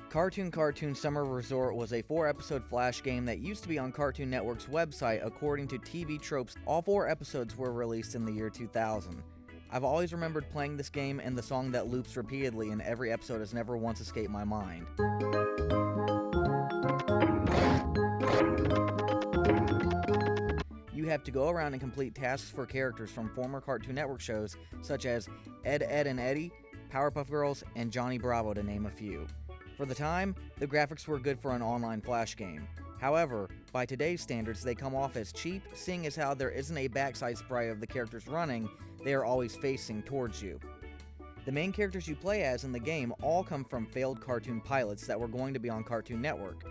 Cartoon Summer Resort was a 4-episode Flash game that used to be on Cartoon Network's website. According to TV Tropes, all 4 episodes were released in the year 2000. I've always remembered playing this game, and the song that loops repeatedly in every episode has never once escaped my mind. You have to go around and complete tasks for characters from former Cartoon Network shows such as Ed, Edd and Eddy, Powerpuff Girls, and Johnny Bravo, to name a few. For the time, the graphics were good for an online Flash game. However, by today's standards, they come off as cheap, seeing as how there isn't a backside spray of the characters running, they are always facing towards you. The main characters you play as in the game all come from failed cartoon pilots that were going to be on Cartoon Network.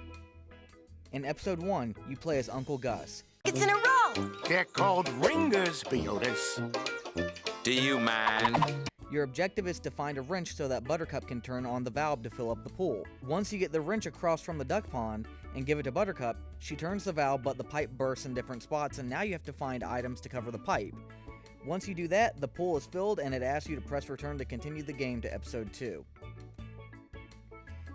In Episode 1, you play as Uncle Gus. It's in a row! They're called ringers, Beotus. Do you mind? Your objective is to find a wrench so that Buttercup can turn on the valve to fill up the pool. Once you get the wrench across from the duck pond and give it to Buttercup, she turns the valve, but the pipe bursts in different spots, and now you have to find items to cover the pipe. Once you do that, the pool is filled and it asks you to press return to continue the game to Episode 2.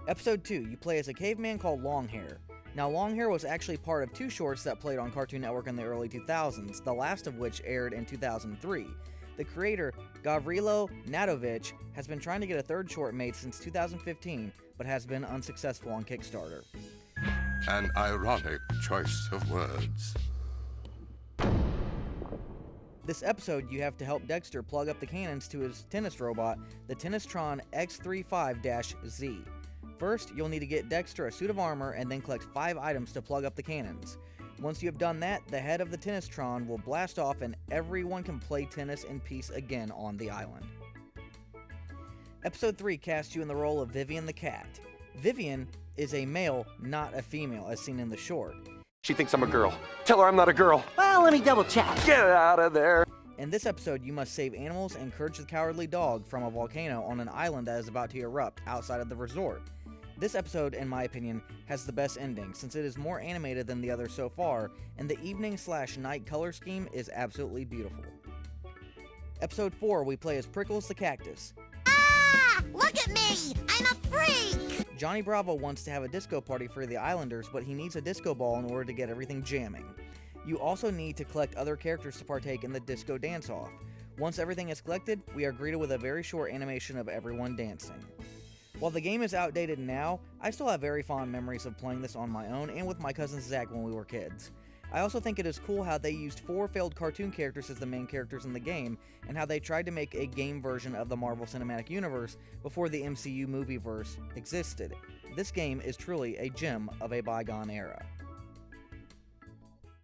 Episode 2, you play as a caveman called Longhair. Now, Longhair was actually part of 2 shorts that played on Cartoon Network in the early 2000s, the last of which aired in 2003. The creator, Gavrilo Nadovic, has been trying to get a 3rd short made since 2015, but has been unsuccessful on Kickstarter. An ironic choice of words. This episode, you have to help Dexter plug up the cannons to his tennis robot, the Tennistron X35-Z. First, you'll need to get Dexter a suit of armor and then collect 5 items to plug up the cannons. Once you have done that, the head of the Tennistron will blast off and everyone can play tennis in peace again on the island. Episode 3 casts you in the role of Vivian the cat. Vivian is a male, not a female, as seen in the short. She thinks I'm a girl. Tell her I'm not a girl. Well, let me double check. Get out of there. In this episode, you must save animals and encourage the cowardly dog from a volcano on an island that is about to erupt outside of the resort. This episode, in my opinion, has the best ending, since it is more animated than the others so far, and the evening/night color scheme is absolutely beautiful. Episode 4, we play as Prickles the Cactus. Ah! Look at me! I'm a freak! Johnny Bravo wants to have a disco party for the Islanders, but he needs a disco ball in order to get everything jamming. You also need to collect other characters to partake in the disco dance-off. Once everything is collected, we are greeted with a very short animation of everyone dancing. While the game is outdated now, I still have very fond memories of playing this on my own and with my cousin Zach when we were kids. I also think it is cool how they used 4 failed cartoon characters as the main characters in the game, and how they tried to make a game version of the Marvel Cinematic Universe before the MCU movieverse existed. This game is truly a gem of a bygone era.